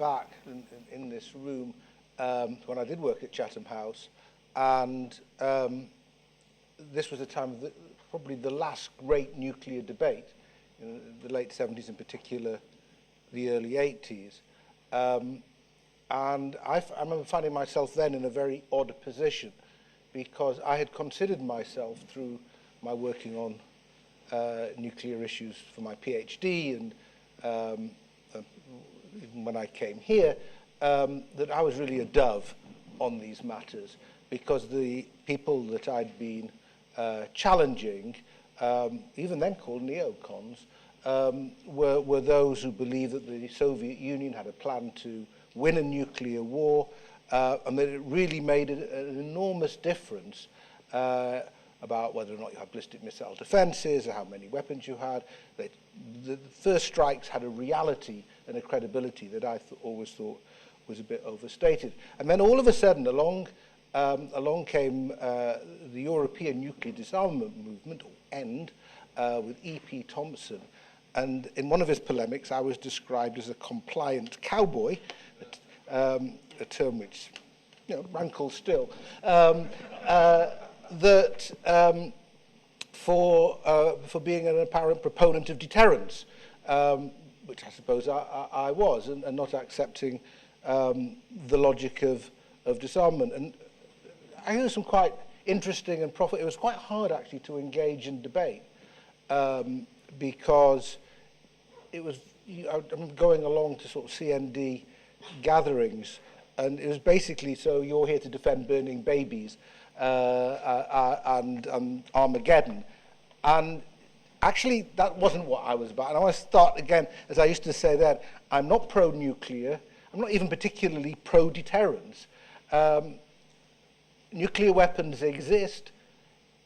back in this room when I did work at Chatham House, and this was the time of probably the last great nuclear debate, in the late 70s in particular, the early 80s. And I remember finding myself then in a very odd position, because I had considered myself through my working on nuclear issues for my PhD, and even when I came here, that I was really a dove on these matters, because the people that I'd been challenging, even then called neocons, were those who believed that the Soviet Union had a plan to win a nuclear war, and that it really made an enormous difference about whether or not you had ballistic missile defenses or how many weapons you had. The first strikes had a reality and a credibility that I always thought was a bit overstated. And then all of a sudden along came the European nuclear disarmament movement, or END, with E.P. Thompson. And in one of his polemics, I was described as a compliant cowboy, a term which rankles still. For being an apparent proponent of deterrence, which I suppose I was, and not accepting the logic of disarmament. And I heard some quite interesting and it was quite hard actually to engage in debate, because it was, I'm going along to sort of CND gatherings, and it was basically, so you're here to defend burning babies and Armageddon. And actually, that wasn't what I was about. And I want to start again, as I used to say then, I'm not pro-nuclear. I'm not even particularly pro-deterrence. Nuclear weapons exist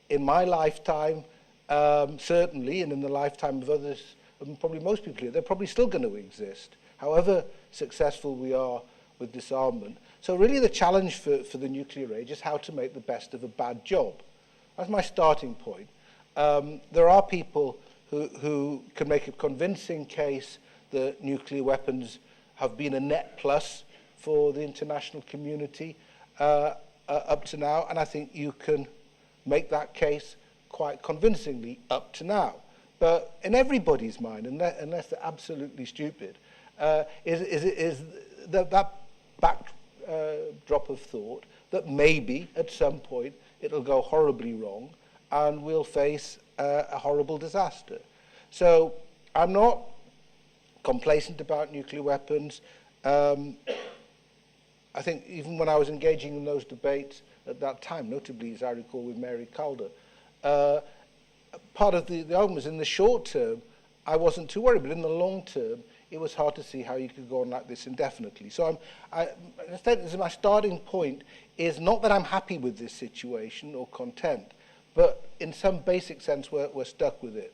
in my lifetime, certainly, and in the lifetime of others, and probably most people here. They're probably still going to exist, however successful we are with disarmament. So really the challenge for the nuclear age is how to make the best of a bad job. That's my starting point. There are people who can make a convincing case that nuclear weapons have been a net plus for the international community up to now, and I think you can make that case quite convincingly up to now. But in everybody's mind, unless they're absolutely stupid, is that backdrop of thought that maybe at some point it'll go horribly wrong and we'll face a horrible disaster. So I'm not complacent about nuclear weapons. I think even when I was engaging in those debates at that time, notably, as I recall, with Mary Calder, part of the argument was in the short term, I wasn't too worried, but in the long term, it was hard to see how you could go on like this indefinitely. So my starting point is not that I'm happy with this situation or content, but in some basic sense, we're stuck with it.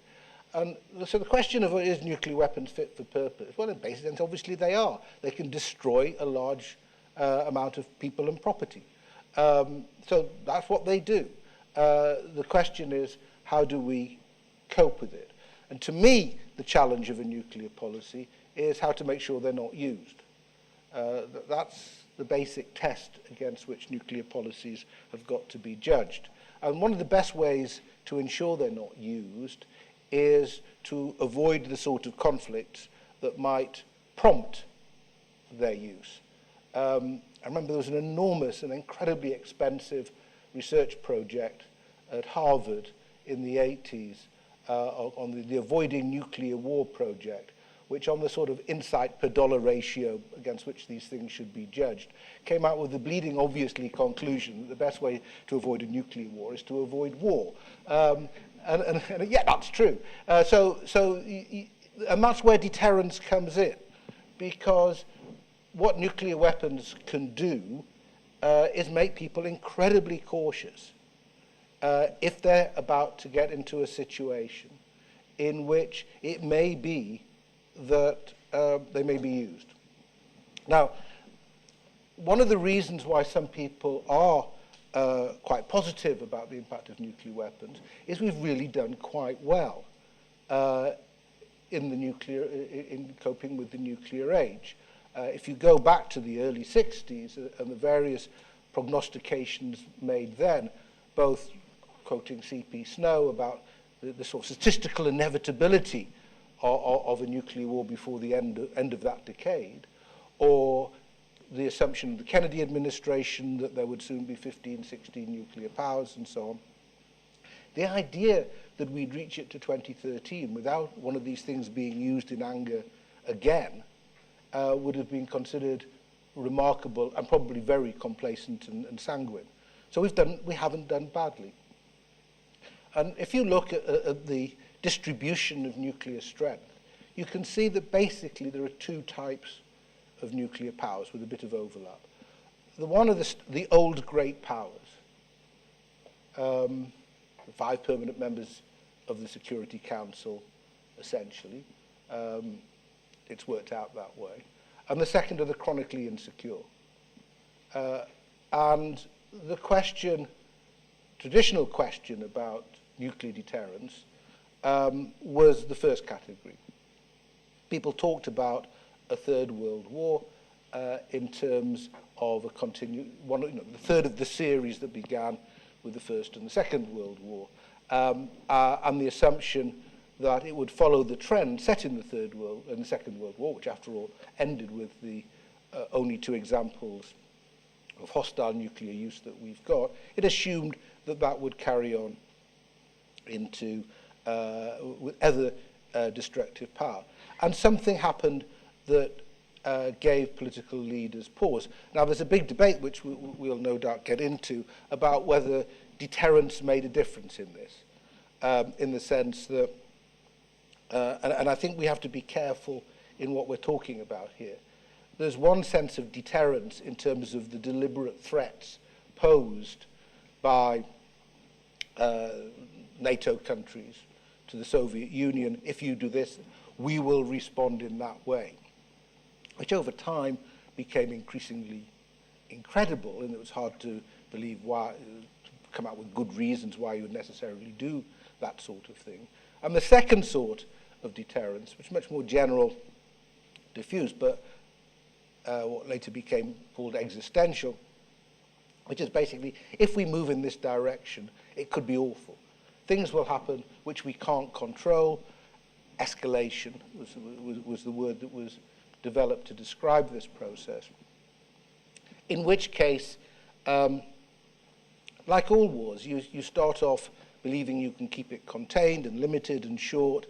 And so the question of is nuclear weapons fit for purpose? Well, in basic sense, obviously they are. They can destroy a large amount of people and property. So that's what they do. The question is, how do we cope with it? And to me, the challenge of a nuclear policy is how to make sure they're not used. That's the basic test against which nuclear policies have got to be judged. And one of the best ways to ensure they're not used is to avoid the sort of conflicts that might prompt their use. I remember there was an enormous and incredibly expensive research project at Harvard in the 80s on the Avoiding Nuclear War project, which on the sort of insight per dollar ratio against which these things should be judged, came out with the bleeding obviously conclusion that the best way to avoid a nuclear war is to avoid war. And yeah, that's true. And that's where deterrence comes in, because what nuclear weapons can do is make people incredibly cautious if they're about to get into a situation in which it may be that they may be used. Now, one of the reasons why some people are quite positive about the impact of nuclear weapons is we've really done quite well in coping with the nuclear age. If you go back to the early 60s and the various prognostications made then, both quoting C.P. Snow about the sort of statistical inevitability of a nuclear war before the end of that decade, or the assumption of the Kennedy administration that there would soon be 15, 16 nuclear powers and so on. The idea that we'd reach it to 2013 without one of these things being used in anger again would have been considered remarkable and probably very complacent and sanguine. So we haven't done badly. And if you look at the distribution of nuclear strength, you can see that basically there are two types of nuclear powers with a bit of overlap. The one are the old great powers, the 5 permanent members of the Security Council, essentially. It's worked out that way. And the second are the chronically insecure. And the traditional question about nuclear deterrence was the first category. People talked about a third world war in terms of the third of the series that began with the First and the Second World War, and the assumption that it would follow the trend set in the Second World War, which after all ended with the only 2 examples of hostile nuclear use that we've got. It assumed that would carry on into with other destructive power. And something happened that gave political leaders pause. Now, there's a big debate, which we'll no doubt get into, about whether deterrence made a difference in this, in the sense that, and I think we have to be careful in what we're talking about here. There's one sense of deterrence in terms of the deliberate threats posed by NATO countries to the Soviet Union. If you do this, we will respond in that way, which over time became increasingly incredible, and it was hard to believe why, to come up with good reasons why you would necessarily do that sort of thing. And the second sort of deterrence, which is much more general, diffuse, but what later became called existential, which is basically, if we move in this direction, it could be awful. Things will happen which we can't control. Escalation was the word that was developed to describe this process. In which case, like all wars, you start off believing you can keep it contained and limited and short,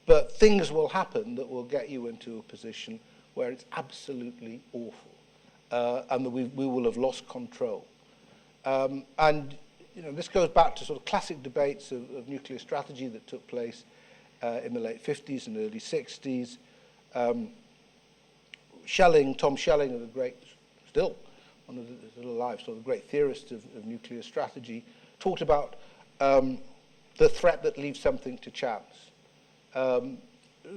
but things will happen that will get you into a position where it's absolutely awful, and that we will have lost control. And this goes back to sort of classic debates of nuclear strategy that took place in the late 50s and early 60s. Tom Schelling, the great, still one of the still alive, sort of great theorist of nuclear strategy, talked about the threat that leaves something to chance.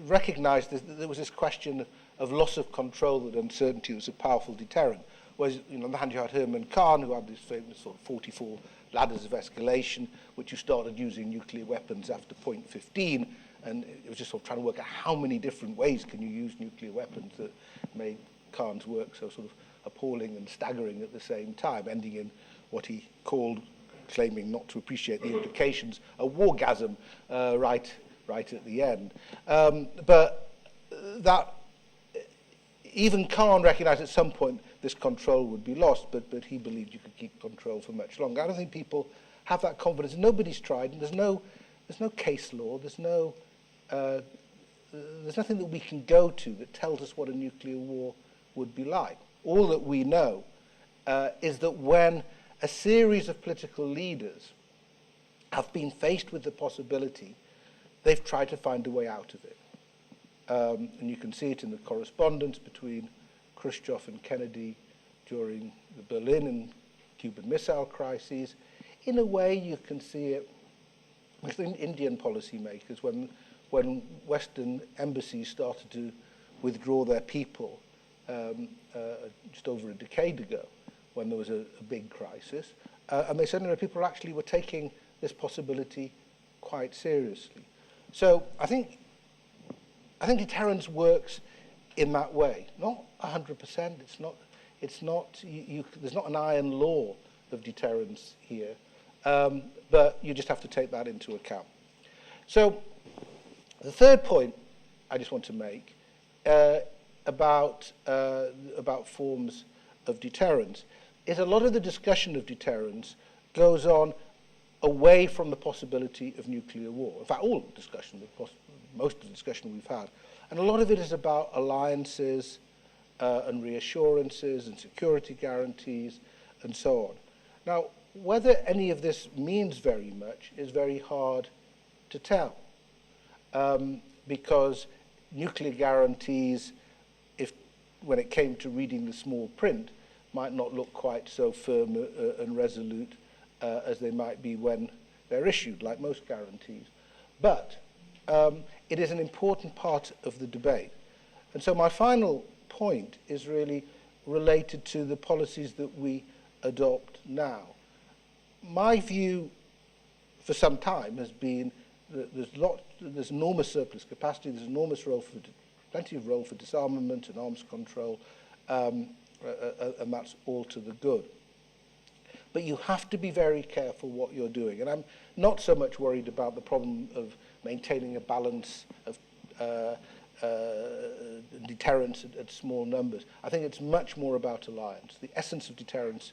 Recognized that there was this question of loss of control, that uncertainty was a powerful deterrent. Whereas, on the hand you had Herman Kahn, who had this famous sort of 44 ladders of escalation, which you started using nuclear weapons after point 15, and it was just sort of trying to work out how many different ways can you use nuclear weapons that made Kahn's work so sort of appalling and staggering at the same time, ending in what he called, claiming not to appreciate the implications, a wargasm right at the end. But that even Kahn recognized at some point this control would be lost, but he believed you could keep control for much longer. I don't think people have that confidence. Nobody's tried, and there's no case law, there's nothing that we can go to that tells us what a nuclear war would be like. All that we know is that when a series of political leaders have been faced with the possibility, they've tried to find a way out of it. And you can see it in the correspondence between Khrushchev and Kennedy during the Berlin and Cuban Missile crises. In a way, you can see it with Indian policymakers when Western embassies started to withdraw their people just over a decade ago, when there was a big crisis. And they said, people actually were taking this possibility quite seriously. So I think deterrence works in that way. Not 100%. It's not. There's not an iron law of deterrence here, but you just have to take that into account. So, the third point I just want to make about forms of deterrence is a lot of the discussion of deterrence goes on away from the possibility of nuclear war. In fact, all discussion, most of the discussion we've had, and a lot of it is about alliances and reassurances and security guarantees and so on. Now, whether any of this means very much is very hard to tell, because nuclear guarantees, when it came to reading the small print, might not look quite so firm and resolute as they might be when they're issued, like most guarantees. But it is an important part of the debate. And so my final point is really related to the policies that we adopt now. My view for some time has been that there's enormous surplus capacity, there's enormous plenty of role for disarmament and arms control, and that's all to the good. But you have to be very careful what you're doing. And I'm not so much worried about the problem of maintaining a balance of deterrence at small numbers. I think it's much more about alliance. The essence of deterrence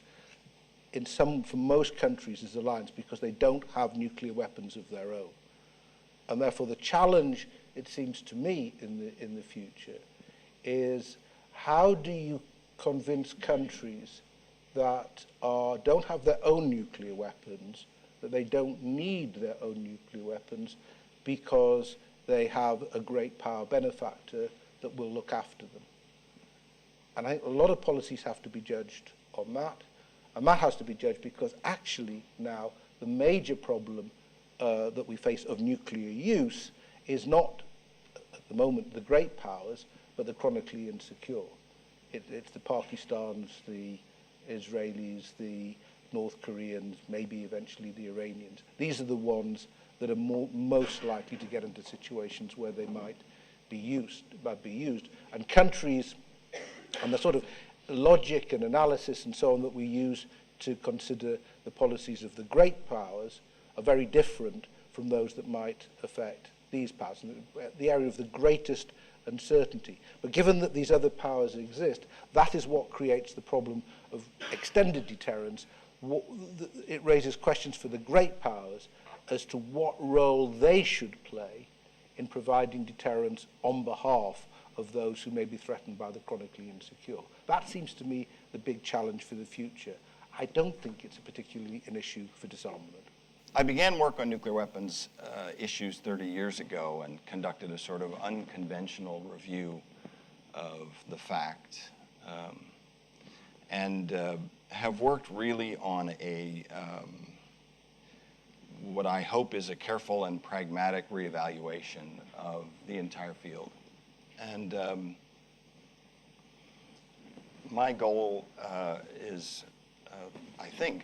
for most countries is alliance, because they don't have nuclear weapons of their own. And therefore the challenge, it seems to me, in the future is how do you convince countries that don't have their own nuclear weapons, that they don't need their own nuclear weapons because they have a great power benefactor that will look after them. And I think a lot of policies have to be judged on that. And that has to be judged because actually now the major problem that we face of nuclear use is not, at the moment, the great powers, but the chronically insecure. It's the Pakistans, the Israelis, the North Koreans, maybe eventually the Iranians. These are the ones that are most likely to get into situations where they might be used. And countries, and the sort of logic and analysis and so on that we use to consider the policies of the great powers are very different from those that might affect these powers, the area of the greatest uncertainty. But given that these other powers exist, that is what creates the problem of extended deterrence. It raises questions for the great powers as to what role they should play in providing deterrence on behalf of those who may be threatened by the chronically insecure. That seems to me the big challenge for the future. I don't think it's particularly an issue for disarmament. I began work on nuclear weapons issues 30 years ago and conducted a sort of unconventional review of the fact, and have worked really on what I hope is a careful and pragmatic reevaluation of the entire field. And my goal is, I think,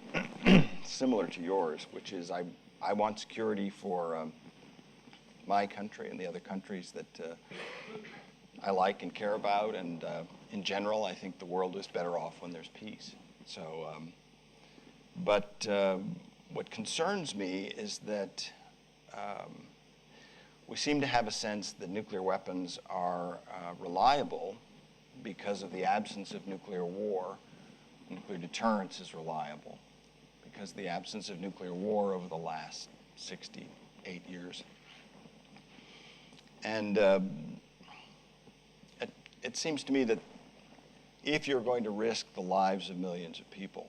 similar to yours, which is I want security for my country and the other countries that I like and care about, and in general, I think the world is better off when there's peace. So, but what concerns me is that we seem to have a sense that nuclear weapons are reliable because of the absence of nuclear war. Nuclear deterrence is reliable because of the absence of nuclear war over the last 68 years. And it seems to me that if you're going to risk the lives of millions of people,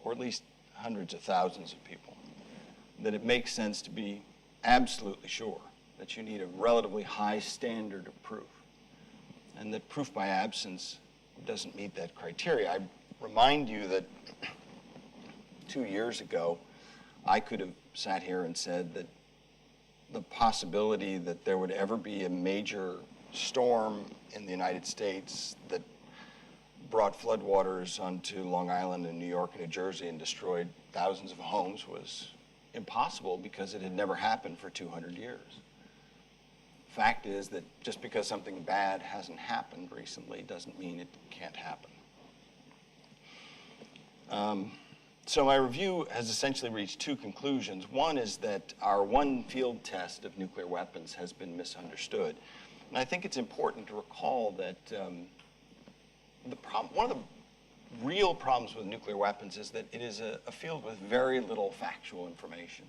or at least hundreds of thousands of people, that it makes sense to be absolutely sure that you need a relatively high standard of proof, and that proof by absence doesn't meet that criteria. I remind you that 2 years ago, I could have sat here and said that the possibility that there would ever be a major storm in the United States that brought floodwaters onto Long Island and New York and New Jersey and destroyed thousands of homes was impossible because it had never happened for 200 years. Fact is that just because something bad hasn't happened recently doesn't mean it can't happen. So my review has essentially reached two conclusions. One is that our one field test of nuclear weapons has been misunderstood. And I think it's important to recall that one of the real problems with nuclear weapons is that it is a field with very little factual information.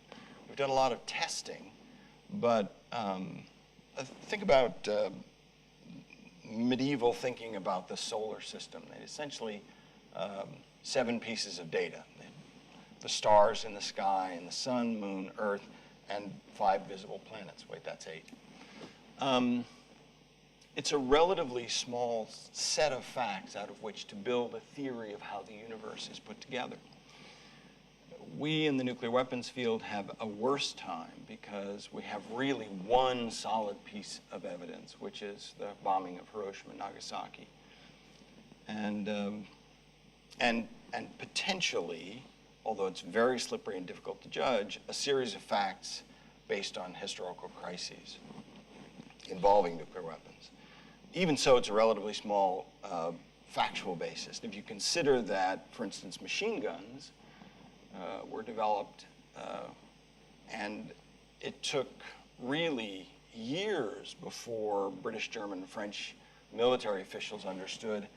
We've done a lot of testing, but think about medieval thinking about the solar system. They essentially 7 pieces of data. The stars in the sky, and the sun, moon, earth, and 5 visible planets. Wait, that's 8. It's a relatively small set of facts out of which to build a theory of how the universe is put together. We in the nuclear weapons field have a worse time because we have really one solid piece of evidence, which is the bombing of Hiroshima and Nagasaki. And potentially, although it's very slippery and difficult to judge, a series of facts based on historical crises involving nuclear weapons. Even so, it's a relatively small factual basis. If you consider that, for instance, machine guns were developed, and it took really years before British, German, and French military officials understood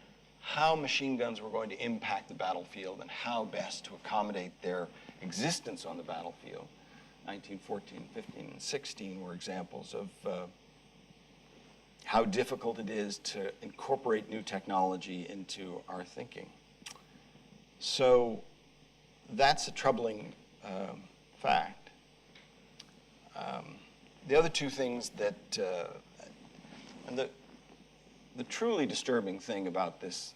how machine guns were going to impact the battlefield and how best to accommodate their existence on the battlefield. 1914, 15, and 16 were examples of how difficult it is to incorporate new technology into our thinking. So that's a troubling fact. The other two things that, and the truly disturbing thing about this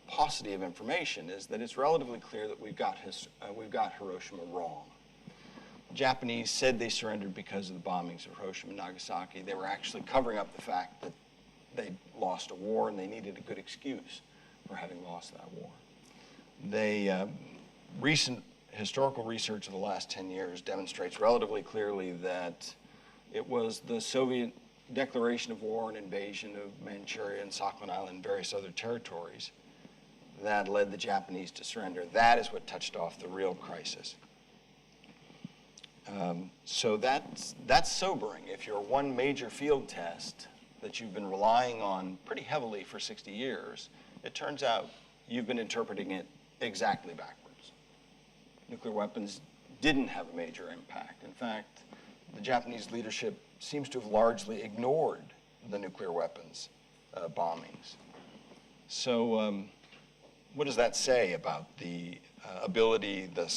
paucity of information is that it's relatively clear that we've got Hiroshima wrong. The Japanese said they surrendered because of the bombings of Hiroshima and Nagasaki. They were actually covering up the fact that they'd lost a war and they needed a good excuse for having lost that war. Recent historical research of the last 10 years demonstrates relatively clearly that it was the Soviet declaration of war and invasion of Manchuria and Sakhalin Island and various other territories that led the Japanese to surrender. That is what touched off the real crisis. So that's sobering. If your one major field test that you've been relying on pretty heavily for 60 years, it turns out you've been interpreting it exactly backwards. Nuclear weapons didn't have a major impact. In fact, the Japanese leadership seems to have largely ignored the nuclear weapons bombings. So what does that say about the ability, the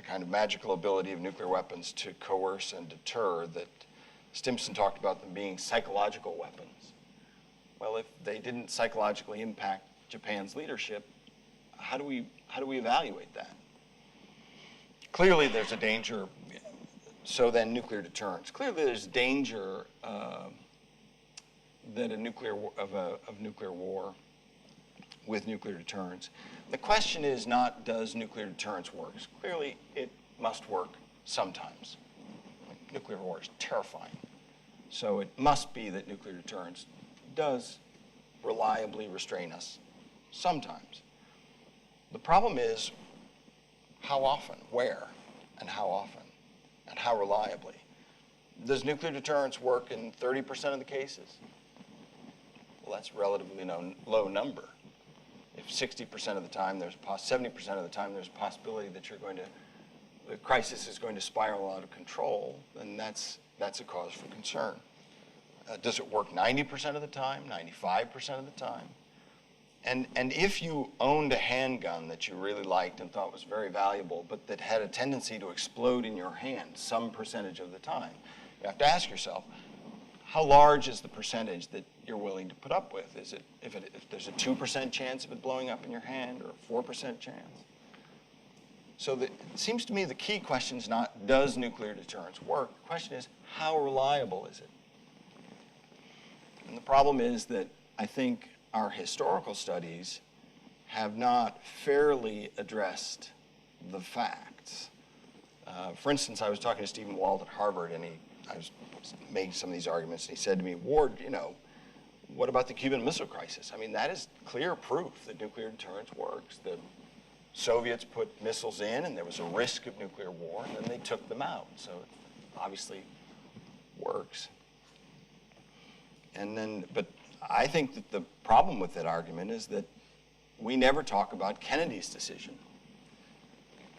kind of magical ability of nuclear weapons to coerce and deter that Stimson talked about them being psychological weapons? Well, if they didn't psychologically impact Japan's leadership, how do we evaluate that? Clearly there's a danger. So then nuclear deterrence. Clearly there's danger that of nuclear war with nuclear deterrence. The question is not, does nuclear deterrence work? Clearly it must work sometimes. Nuclear war is terrifying. So it must be that nuclear deterrence does reliably restrain us sometimes. The problem is how often, where, and how often, and how reliably. Does nuclear deterrence work in 30% of the cases? Well, that's a relatively low number. If 60% of the time, 70% of the time, there's a possibility that the crisis is going to spiral out of control, then that's a cause for concern. Does it work 90% of the time, 95% of the time? And if you owned a handgun that you really liked and thought was very valuable, but that had a tendency to explode in your hand some percentage of the time, you have to ask yourself, how large is the percentage that you're willing to put up with? Is it if there's a 2% chance of it blowing up in your hand or a 4% chance? So it seems to me the key question is not, does nuclear deterrence work? The question is, how reliable is it? And the problem is that I think our historical studies have not fairly addressed the facts. For instance, I was talking to Stephen Wald at Harvard, and he I was making some of these arguments, and he said to me, Ward, what about the Cuban Missile Crisis? I mean, that is clear proof that nuclear deterrence works. The Soviets put missiles in, and there was a risk of nuclear war, and then they took them out. So it obviously works. But I think that the problem with that argument is that we never talk about Kennedy's decision.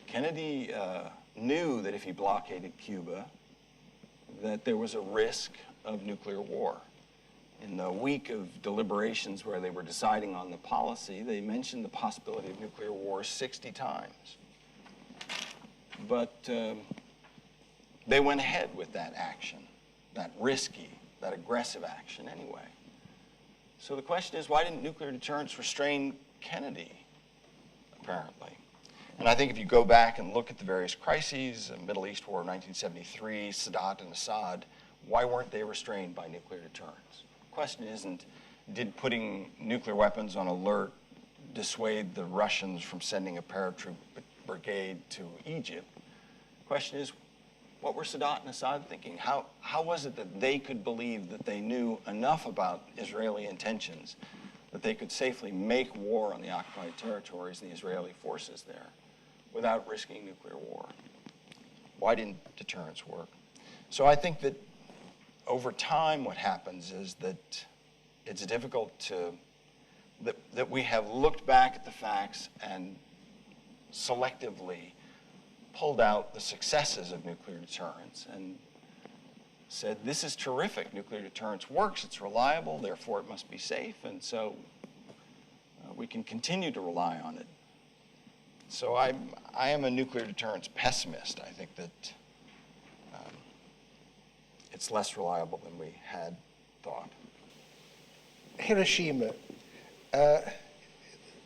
Kennedy knew that if he blockaded Cuba, that there was a risk of nuclear war. In the week of deliberations where they were deciding on the policy, they mentioned the possibility of nuclear war 60 times. But they went ahead with that action, that risky, that aggressive action anyway. So the question is, why didn't nuclear deterrence restrain Kennedy, apparently? And I think if you go back and look at the various crises, the Middle East War of 1973, Sadat and Assad, why weren't they restrained by nuclear deterrence? The question isn't, did putting nuclear weapons on alert dissuade the Russians from sending a paratroop brigade to Egypt? The question is, what were Sadat and Assad thinking? How was it that they could believe that they knew enough about Israeli intentions that they could safely make war on the occupied territories and the Israeli forces there without risking nuclear war? Why didn't deterrence work? So I think that over time what happens is that it's difficult to, that we have looked back at the facts and selectively pulled out the successes of nuclear deterrence and said, this is terrific, nuclear deterrence works, it's reliable, therefore it must be safe, and so we can continue to rely on it. So I am a nuclear deterrence pessimist. I think that it's less reliable than we had thought. Hiroshima.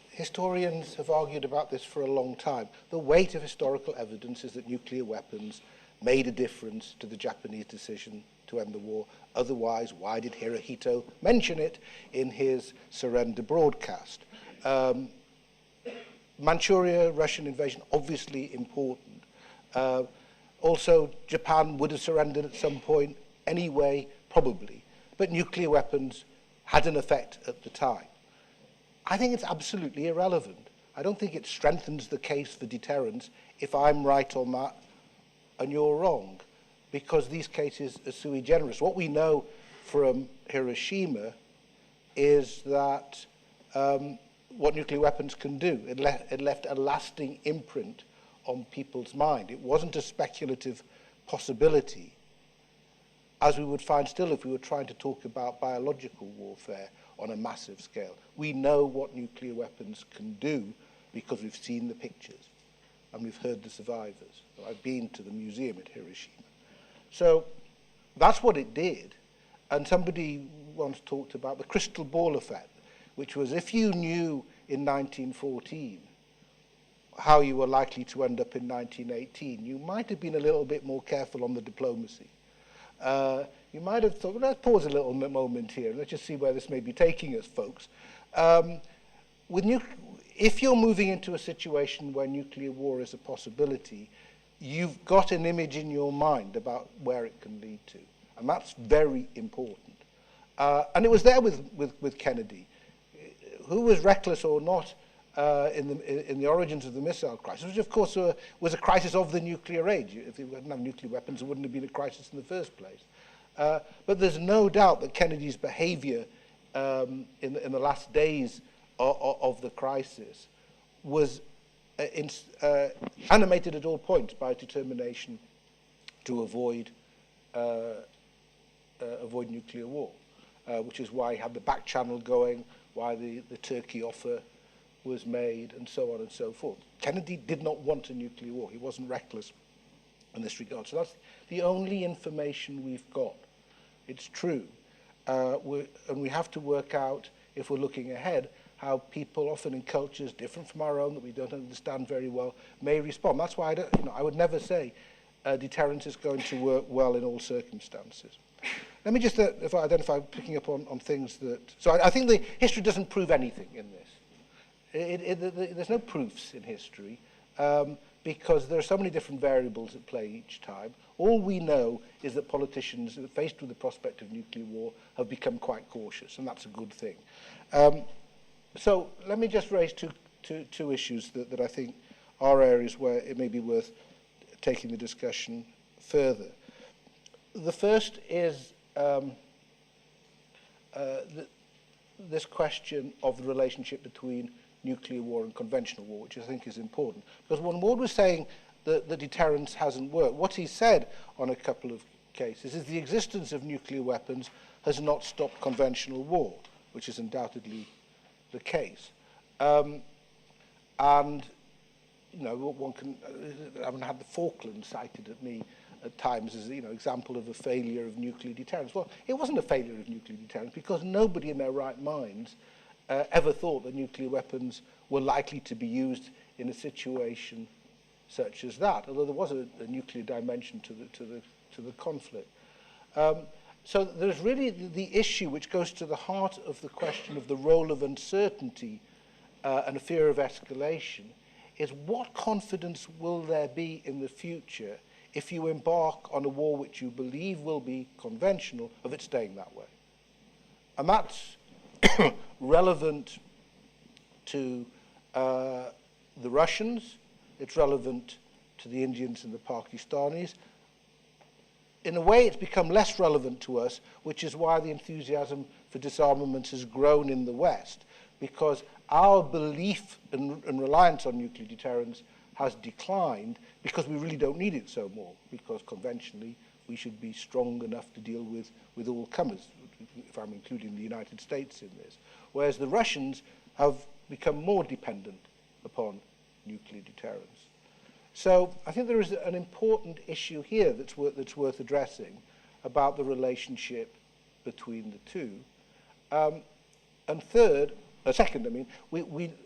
Historians have argued about this for a long time. The weight of historical evidence is that nuclear weapons made a difference to the Japanese decision to end the war. Otherwise, why did Hirohito mention it in his surrender broadcast? Manchuria, Russian invasion, obviously important. Also, Japan would have surrendered at some point anyway, probably. But nuclear weapons had an effect at the time. I think it's absolutely irrelevant. I don't think it strengthens the case for deterrence if I'm right on that and you're wrong, because these cases are sui generis. What we know from Hiroshima is that what nuclear weapons can do. It left a lasting imprint on people's mind. It wasn't a speculative possibility, as we would find still if we were trying to talk about biological warfare on a massive scale. We know what nuclear weapons can do because we've seen the pictures and we've heard the survivors. I've been to the museum at Hiroshima. So that's what it did. And somebody once talked about the crystal ball effect, which was if you knew in 1914 how you were likely to end up in 1918, you might have been a little bit more careful on the diplomacy. You might have thought, well, let's pause a little moment here. Let's just see where this may be taking us, folks. If you're moving into a situation where nuclear war is a possibility, you've got an image in your mind about where it can lead to. And that's very important. And it was there with Kennedy. Who was reckless or not in the origins of the missile crisis, which of course was a crisis of the nuclear age. If we hadn't have nuclear weapons, it wouldn't have been a crisis in the first place. But there's no doubt that Kennedy's behavior in the last days of the crisis was animated at all points by determination to avoid nuclear war, which is why he had the back channel going, why the Turkey offer was made, and so on and so forth. Kennedy did not want a nuclear war. He wasn't reckless in this regard. So that's the only information we've got. It's true. And we have to work out, if we're looking ahead, how people, often in cultures different from our own, that we don't understand very well, may respond. That's why I would never say deterrence is going to work well in all circumstances. Let me just identify, picking up on things that... So I think the history doesn't prove anything in this. There's no proofs in history because there are so many different variables at play each time. All we know is that politicians, faced with the prospect of nuclear war, have become quite cautious, and that's a good thing. So let me just raise two issues that I think are areas where it may be worth taking the discussion further. The first is this question of the relationship between nuclear war and conventional war, which I think is important. Because when Ward was saying that the deterrence hasn't worked, what he said on a couple of cases is the existence of nuclear weapons has not stopped conventional war, which is undoubtedly the case. And, you know, one can, I haven't had the Falklands cited at me at times as, you know, example of a failure of nuclear deterrence. Well, it wasn't a failure of nuclear deterrence because nobody in their right minds ever thought that nuclear weapons were likely to be used in a situation such as that, although there was a nuclear dimension to the conflict. So there's really the issue which goes to the heart of the question of the role of uncertainty and a fear of escalation is what confidence will there be in the future if you embark on a war which you believe will be conventional of it staying that way. And that's relevant to the Russians, it's relevant to the Indians and the Pakistanis. In a way, it's become less relevant to us, which is why the enthusiasm for disarmament has grown in the West, because our belief and reliance on nuclear deterrence has declined because we really don't need it so more, because conventionally we should be strong enough to deal with all comers, if I'm including the United States in this. Whereas the Russians have become more dependent upon nuclear deterrence. So I think there is an important issue here that's worth addressing about the relationship between the two. And second, I mean,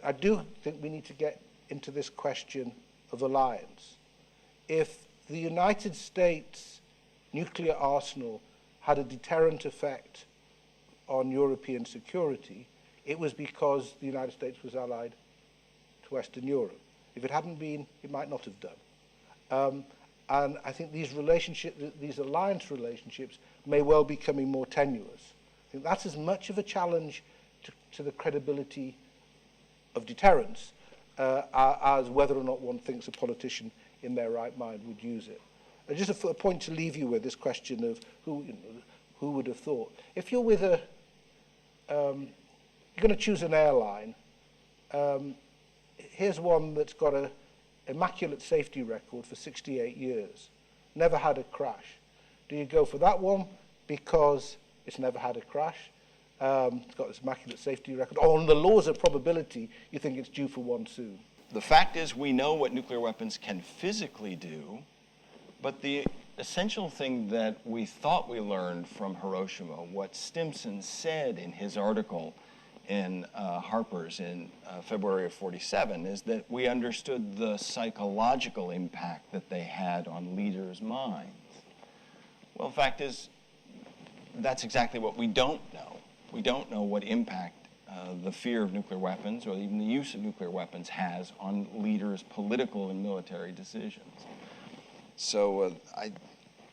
I do think we need to get into this question of alliance. If the United States nuclear arsenal had a deterrent effect on European security, it was because the United States was allied to Western Europe. If it hadn't been, it might not have done. And I think these alliance relationships may well be becoming more tenuous. I think that's as much of a challenge to the credibility of deterrence as whether or not one thinks a politician in their right mind would use it. And just a point to leave you with, this question of who would have thought. If you're with you're going to choose an airline, here's one that's got an immaculate safety record for 68 years, never had a crash. Do you go for that one because it's never had a crash? It's got this immaculate safety record. Or on the laws of probability, you think it's due for one soon. The fact is we know what nuclear weapons can physically do, but the essential thing that we thought we learned from Hiroshima, what Stimson said in his article in Harper's in February of '47, is that we understood the psychological impact that they had on leaders' minds. Well, the fact is, that's exactly what we don't know. We don't know what impact the fear of nuclear weapons or even the use of nuclear weapons has on leaders' political and military decisions. So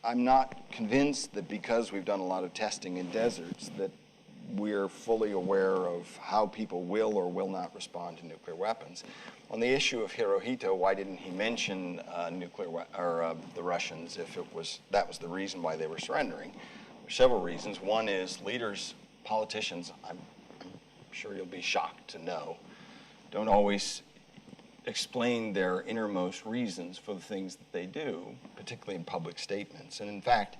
I'm not convinced that because we've done a lot of testing in deserts that we're fully aware of how people will or will not respond to nuclear weapons. On the issue of Hirohito, why didn't he mention the Russians if that was the reason why they were surrendering? There's several reasons. One is leaders, politicians, I'm sure you'll be shocked to know, don't always explain their innermost reasons for the things that they do, particularly in public statements. And in fact,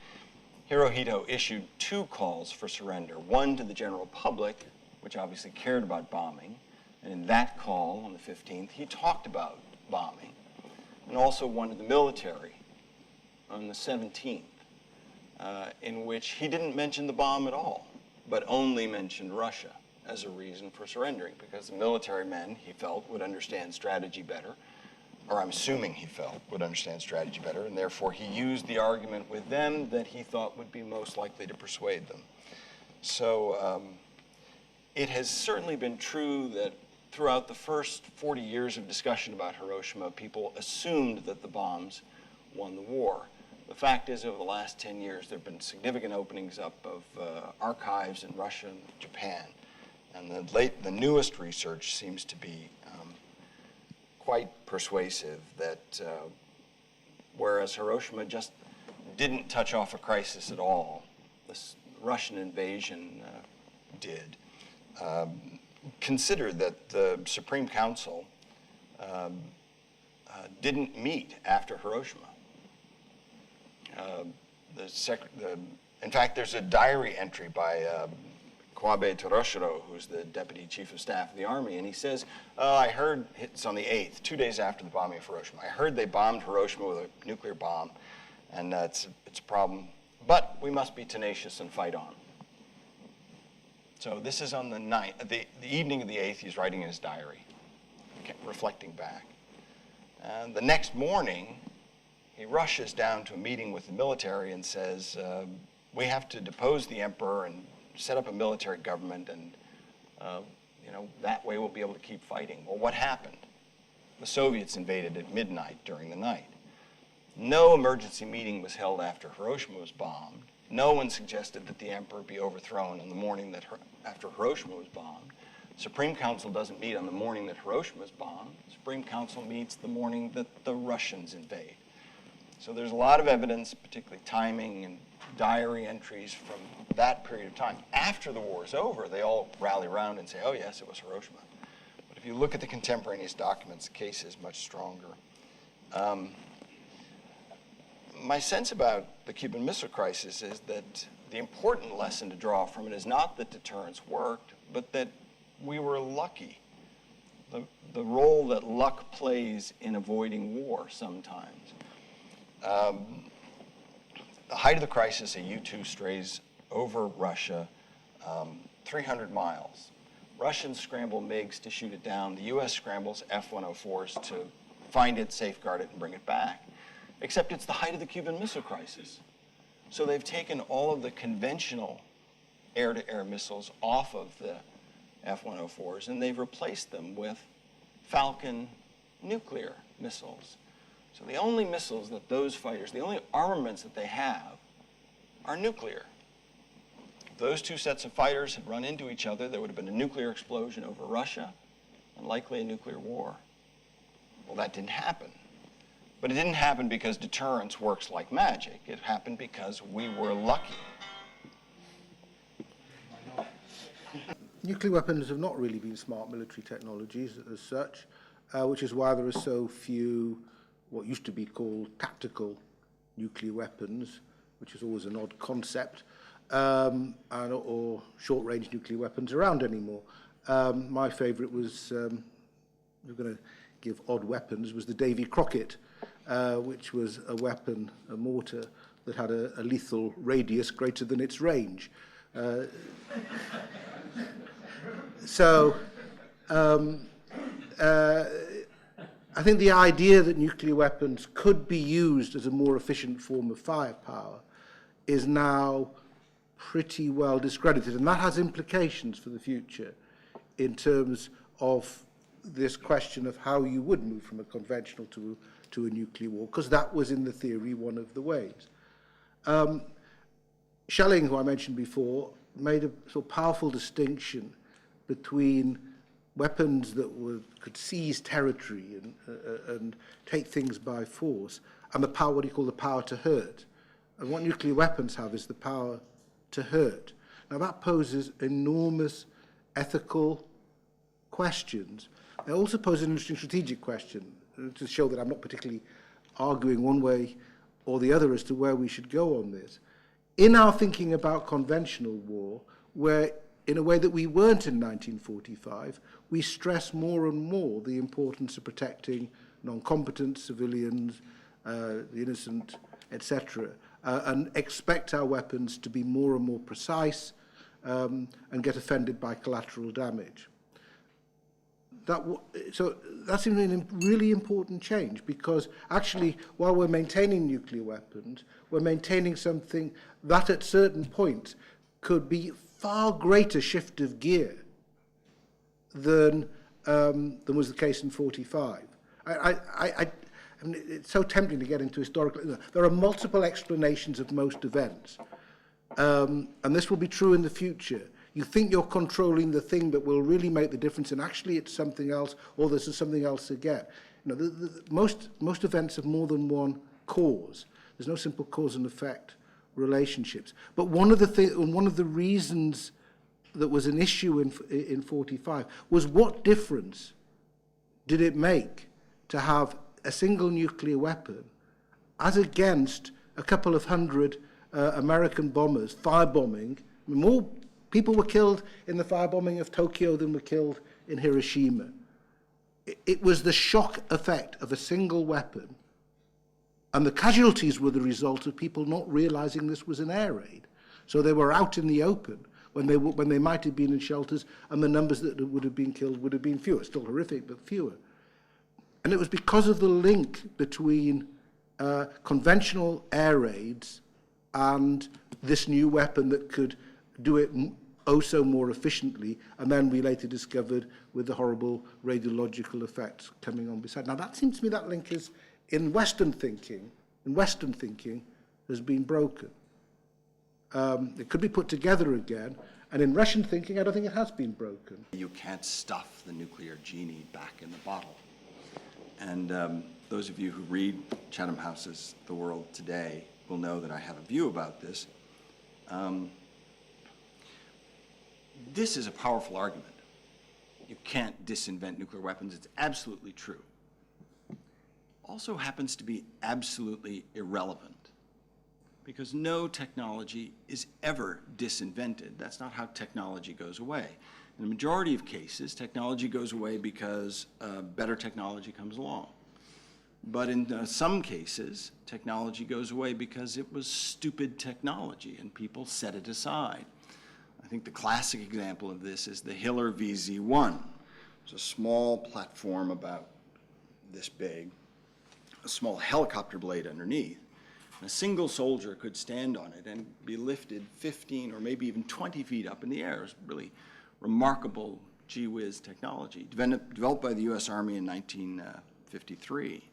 Hirohito issued 2 calls for surrender, one to the general public, which obviously cared about bombing, and in that call on the 15th, he talked about bombing, and also one to the military on the 17th, in which he didn't mention the bomb at all, but only mentioned Russia as a reason for surrendering, because the military men, he felt, would understand strategy better, or I'm assuming he felt would understand strategy better, and therefore he used the argument with them that he thought would be most likely to persuade them. So it has certainly been true that throughout the first 40 years of discussion about Hiroshima, people assumed that the bombs won the war. The fact is, over the last 10 years, there have been significant openings up of archives in Russia and Japan. And the newest research seems to be quite persuasive that whereas Hiroshima just didn't touch off a crisis at all, this Russian invasion did. Consider that the Supreme Council didn't meet after Hiroshima. In fact, there's a diary entry by Kwabe Toroshiro, who's the Deputy Chief of Staff of the Army, and he says, I heard, it's on the 8th, 2 days after the bombing of Hiroshima, I heard they bombed Hiroshima with a nuclear bomb, and it's a problem, but we must be tenacious and fight on. So this is on the 9th, the evening of the 8th, he's writing in his diary, reflecting back. And the next morning, he rushes down to a meeting with the military and says, we have to depose the emperor and set up a military government, and that way we'll be able to keep fighting. Well, what happened? The Soviets invaded at midnight during the night. No emergency meeting was held after Hiroshima was bombed. No one suggested that the emperor be overthrown on the morning that after Hiroshima was bombed. Supreme Council doesn't meet on the morning that Hiroshima is bombed. Supreme Council meets the morning that the Russians invade. So there's a lot of evidence, particularly timing and diary entries from that period of time. After the war is over, they all rally around and say, oh yes, it was Hiroshima. But if you look at the contemporaneous documents, the case is much stronger. My sense about the Cuban Missile Crisis is that the important lesson to draw from it is not that deterrence worked, but that we were lucky. The role that luck plays in avoiding war sometimes. The height of the crisis, a U-2 strays over Russia 300 miles. Russians scramble MiGs to shoot it down. The U.S. scrambles F-104s to find it, safeguard it, and bring it back. Except it's the height of the Cuban Missile Crisis. So they've taken all of the conventional air-to-air missiles off of the F-104s, and they've replaced them with Falcon nuclear missiles. So the only missiles that those fighters, the only armaments that they have are nuclear. If those two sets of fighters had run into each other, there would have been a nuclear explosion over Russia and likely a nuclear war. Well, that didn't happen. But it didn't happen because deterrence works like magic. It happened because we were lucky. Nuclear weapons have not really been smart military technologies as such, which is why there are so few what used to be called tactical nuclear weapons, which is always an odd concept, or short-range nuclear weapons around anymore. My favourite was, we're going to give odd weapons, was the Davy Crockett, which was a weapon, a mortar, that had a lethal radius greater than its range. I think the idea that nuclear weapons could be used as a more efficient form of firepower is now pretty well discredited, and that has implications for the future in terms of this question of how you would move from a conventional to a nuclear war, because that was, in the theory, one of the ways. Schelling, who I mentioned before, made a sort of powerful distinction between weapons that could seize territory and take things by force, and the power, what he called the power to hurt. And what nuclear weapons have is the power to hurt. Now that poses enormous ethical questions. It also poses an interesting strategic question, to show that I'm not particularly arguing one way or the other as to where we should go on this. In our thinking about conventional war, where in a way that we weren't in 1945, we stress more and more the importance of protecting non-combatant civilians, the innocent, etc., and expect our weapons to be more and more precise and get offended by collateral damage. So that's a really important change, because actually, while we're maintaining nuclear weapons, we're maintaining something that at certain points could be far greater shift of gear than than was the case in 45. I mean, it's so tempting to get into historical. There are multiple explanations of most events, and this will be true in the future. You think you're controlling the thing that will really make the difference, and actually it's something else, or there's something else again. You know, most events have more than one cause. There's no simple cause and effect relationships. But one of the reasons that was an issue in 45 was, what difference did it make to have a single nuclear weapon as against a couple of hundred American bombers firebombing? I mean, more people were killed in the firebombing of Tokyo than were killed in Hiroshima. It was the shock effect of a single weapon, and the casualties were the result of people not realizing this was an air raid. So they were out in the open when they might have been in shelters, and the numbers that would have been killed would have been fewer. Still horrific, but fewer. And it was because of the link between conventional air raids and this new weapon that could do it oh so more efficiently, and then we later discovered with the horrible radiological effects coming on beside. Now that seems to me that link is, in Western thinking, has been broken. It could be put together again, and in Russian thinking, I don't think it has been broken. You can't stuff the nuclear genie back in the bottle. And those of you who read Chatham House's The World Today will know that I have a view about this. This is a powerful argument. You can't disinvent nuclear weapons. It's absolutely true. Also happens to be absolutely irrelevant, because no technology is ever disinvented. That's not how technology goes away. In the majority of cases, technology goes away because better technology comes along. But in some cases, technology goes away because it was stupid technology and people set it aside. I think the classic example of this is the Hiller VZ-1. It's a small platform about this big, a small helicopter blade underneath. And a single soldier could stand on it and be lifted 15 or maybe even 20 feet up in the air. It was really remarkable gee whiz technology, developed by the US Army in 1953.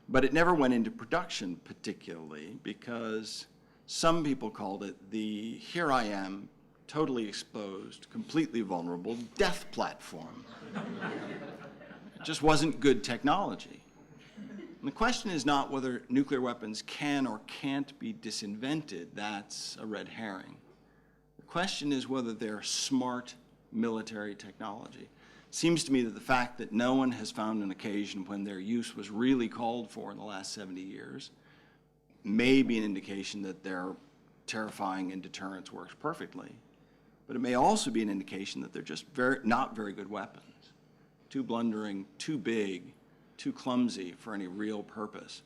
But it never went into production particularly because some people called it the "here I am, totally exposed, completely vulnerable death platform." It just wasn't good technology. And the question is not whether nuclear weapons can or can't be disinvented. That's a red herring. The question is whether they're smart military technology. It seems to me that the fact that no one has found an occasion when their use was really called for in the last 70 years may be an indication that their terrifying and deterrence works perfectly. But it may also be an indication that they're just not very good weapons. Too blundering, too big, too clumsy for any real purpose.